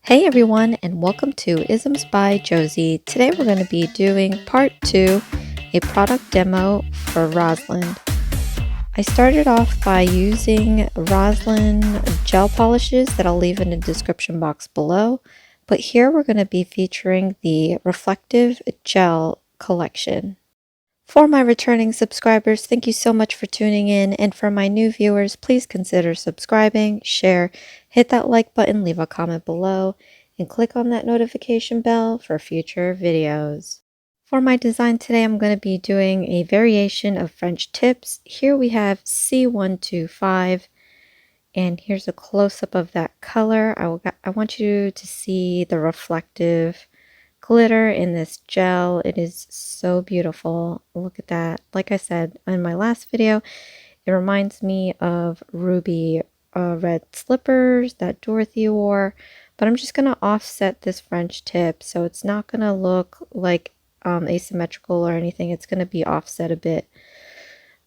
Hey everyone, and welcome to Isms by Josie. Today we're going to be doing part 2, a product demo for Rosalind. I started off by using Roslyn gel polishes that I'll leave in the description box below, but here we're going to be featuring the reflective gel collection. For my returning subscribers, thank you so much for tuning in, and for my new viewers, please consider subscribing, share, hit that like button, leave a comment below, and click on that notification bell for future videos. For my design today, I'm going to be doing a variation of French tips. Here we have C125, and here's a close-up of that color. I want you to see the reflective glitter in this gel. It is so beautiful. Look at that. Like I said in my last video, it reminds me of ruby red slippers that Dorothy wore, but I'm just going to offset this French tip so it's not going to look like asymmetrical or anything. It's going to be offset a bit.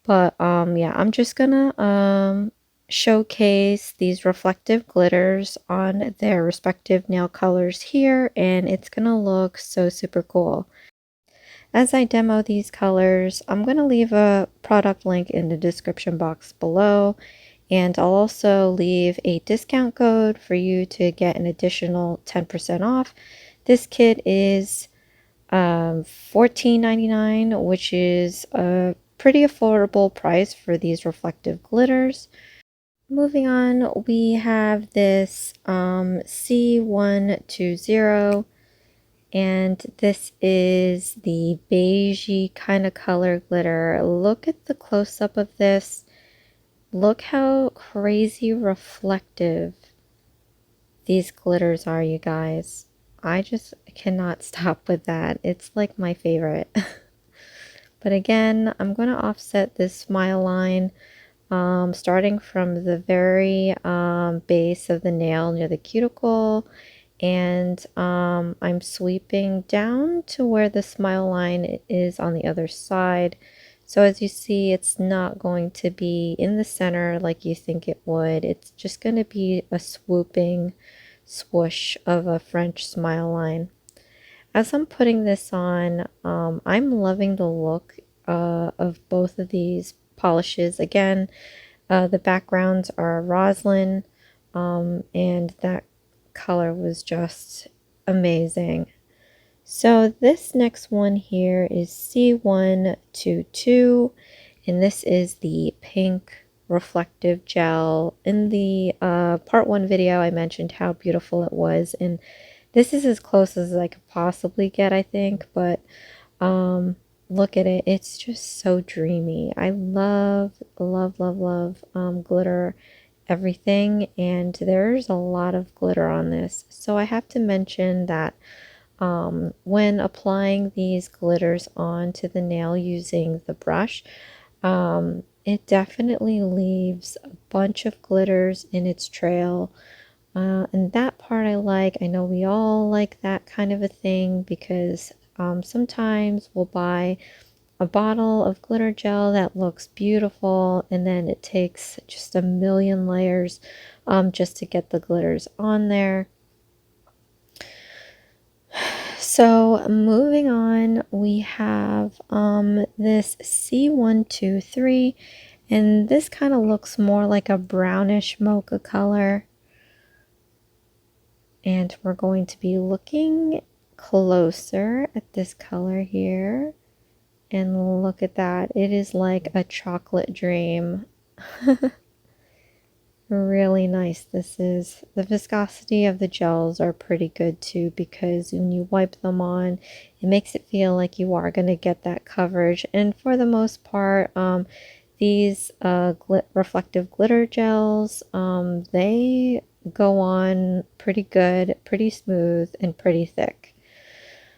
But yeah, I'm just going to showcase these reflective glitters on their respective nail colors here, and it's gonna look so super cool. As I demo these colors, I'm gonna leave a product link in the description box below, and I'll also leave a discount code for you to get an additional 10% off. This kit is $14.99, which is a pretty affordable price for these reflective glitters. Moving on, we have this C120, and this is the beigey kind of color glitter. Look at the close-up of this. Look how crazy reflective these glitters are, you guys. I just cannot stop with that. It's like my favorite. But again, I'm going to offset this smile line starting from the very base of the nail near the cuticle, and I'm sweeping down to where the smile line is on the other side. So as you see, it's not going to be in the center like you think it would. It's just going to be a swooping swoosh of a French smile line. As I'm putting this on, I'm loving the look of both of these polishes. Again, the backgrounds are Roslyn, and that color was just amazing. So this next one here is C122, and this is the pink reflective gel. In the part 1 video, I mentioned how beautiful it was, and this is as close as I could possibly get, I think, but look at it. It's just so dreamy. I love, love, love, love glitter everything, and there's a lot of glitter on this. So I have to mention that when applying these glitters onto the nail using the brush, it definitely leaves a bunch of glitters in its trail. And that part I like. I know we all like that kind of a thing because sometimes we'll buy a bottle of glitter gel that looks beautiful, and then it takes just a million layers just to get the glitters on there. So moving on, we have this C123, and this kind of looks more like a brownish mocha color. And we're going to be looking closer at this color here. And look at that. It is like a chocolate dream. Really nice this is. The viscosity of the gels are pretty good too, because when you wipe them on, it makes it feel like you are going to get that coverage. And for the most part, these reflective glitter gels, they go on pretty good, pretty smooth, and pretty thick.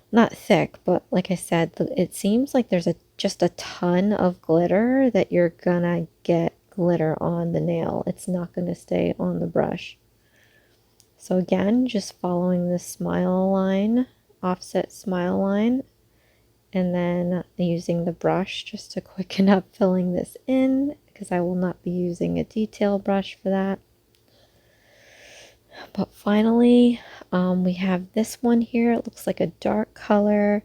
Not thick, but like I said, it seems like there's just a ton of glitter that you're gonna get glitter on the nail. It's not gonna stay on the brush. So again, just following the smile line, offset smile line, and then using the brush just to quicken up filling this in, because I will not be using a detail brush for that. But finally, We have this one here. It looks like a dark color.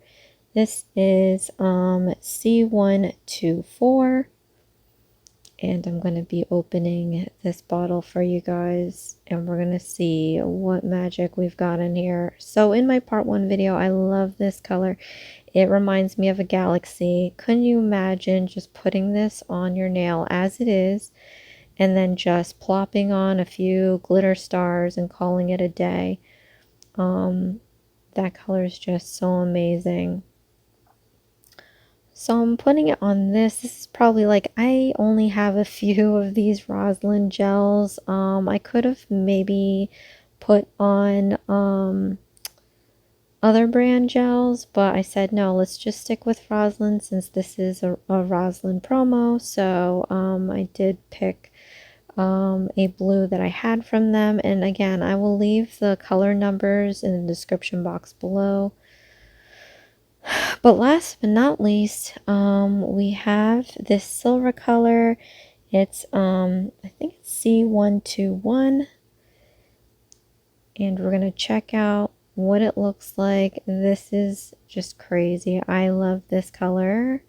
This is C124. And I'm going to be opening this bottle for you guys, and we're going to see what magic we've got in here. So in my part 1 video, I love this color. It reminds me of a galaxy. Couldn't you imagine just putting this on your nail as it is, and then just plopping on a few glitter stars and calling it a day? That color is just so amazing. So I'm putting it on this. This is probably like, I only have a few of these Rosalind gels. I could have maybe put on other brand gels, but I said no, let's just stick with Rosalind since this is a Rosalind promo. So I did pick a blue that I had from them. And again, I will leave the color numbers in the description box below. But last but not least, we have this silver color. It's I think it's C121, and we're gonna check out what it looks like. This is just crazy. I love this color,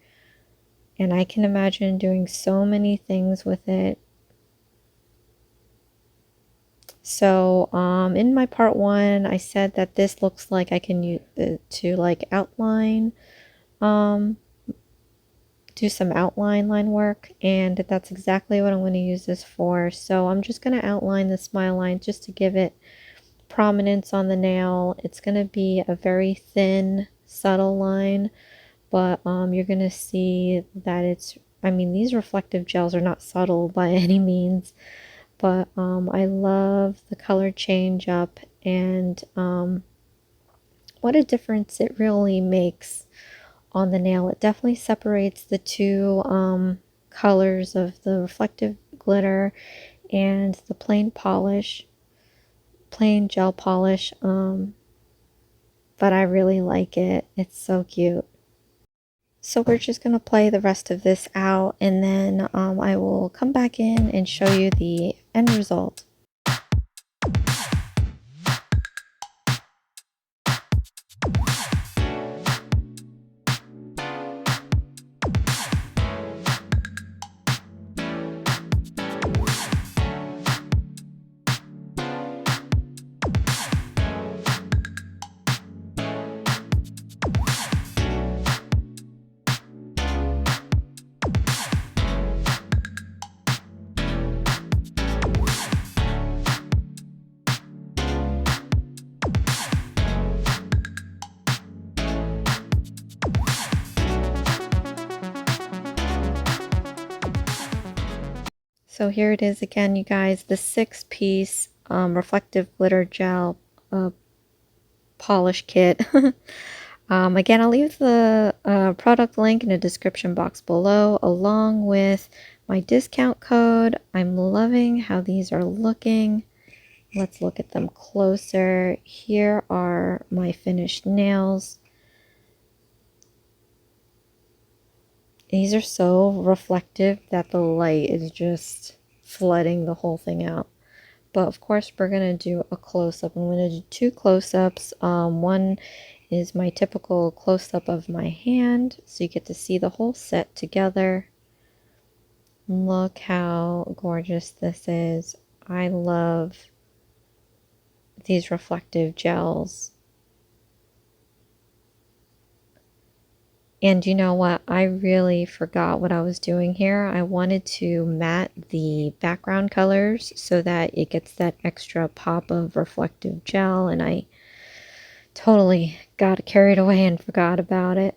and I can imagine doing so many things with it. So in my part 1, I said that this looks like I can use it to like outline, do some outline line work, and that's exactly what I'm going to use this for. So I'm just going to outline the smile line just to give it prominence on the nail. It's going to be a very thin, subtle line, but you're going to see that it's, I mean, these reflective gels are not subtle by any means, but I love the color change up, and what a difference it really makes on the nail. It definitely separates the two colors of the reflective glitter and the plain gel polish, but I really like it. It's so cute. So we're just going to play the rest of this out, and then I will come back in and show you the end result. So here it is again, you guys, the 6-piece reflective glitter gel polish kit. Again, I'll leave the product link in the description box below, along with my discount code. I'm loving how these are looking. Let's look at them closer. Here are my finished nails. These are so reflective that the light is just flooding the whole thing out. But of course, we're going to do a close-up. I'm going to do 2 close-ups. One is my typical close-up of my hand, so you get to see the whole set together. Look how gorgeous this is. I love these reflective gels. And you know what? I really forgot what I was doing here. I wanted to matte the background colors so that it gets that extra pop of reflective gel, and I totally got carried away and forgot about it.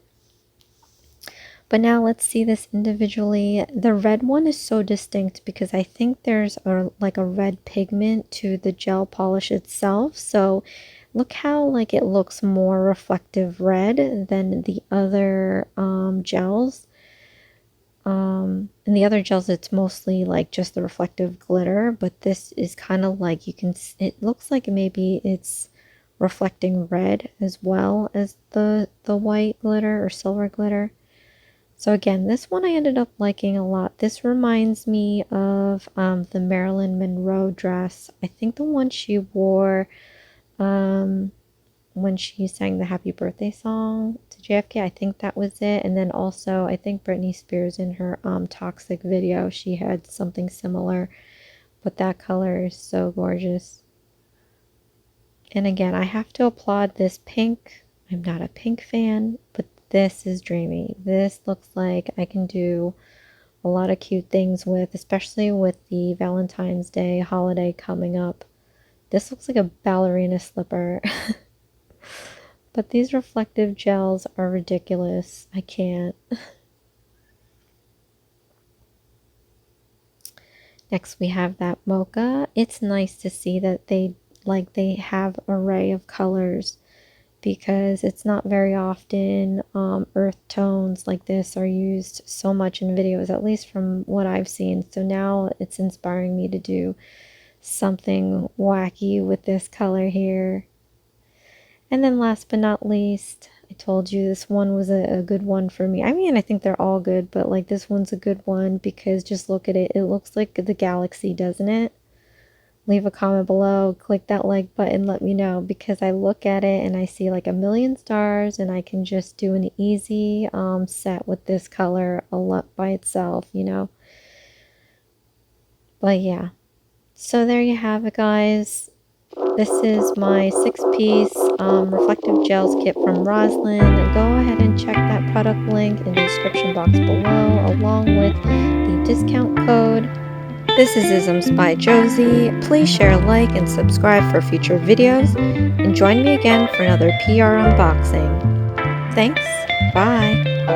But now let's see this individually. The red one is so distinct because I think there's like a red pigment to the gel polish itself. So look how like it looks more reflective red than the other gels. In the other gels, it's mostly like just the reflective glitter, but this is kind of like, you can, it looks like maybe it's reflecting red as well as the white glitter or silver glitter. So again, this one I ended up liking a lot. This reminds me of the Marilyn Monroe dress. I think the one she wore when she sang the happy birthday song to JFK. I think that was it. And then also, I think Britney Spears in her Toxic video, she had something similar. But that color is so gorgeous. And again, I have to applaud this pink. I'm not a pink fan, but this is dreamy. This looks like I can do a lot of cute things with, especially with the Valentine's Day holiday coming up. This looks like a ballerina slipper. But these reflective gels are ridiculous. I can't. Next we have that mocha. It's nice to see that they have array of colors, because it's not very often earth tones like this are used so much in videos, at least from what I've seen. So now it's inspiring me to do something wacky with this color here. And then last but not least, I told you this one was a good one for me. I mean, I think they're all good, but like this one's a good one because just look at it. It looks like the galaxy, doesn't it? Leave a comment below, click that like button, let me know, because I look at it and I see like a million stars, and I can just do an easy set with this color a lot by itself, you know. But yeah, so there you have it, guys. This is my 6-piece reflective gels kit from Roslyn. Go ahead and check that product link in the description box below, along with the discount code. This is Isms by Josie. Please share, like, and subscribe for future videos, and join me again for another PR unboxing. Thanks. Bye.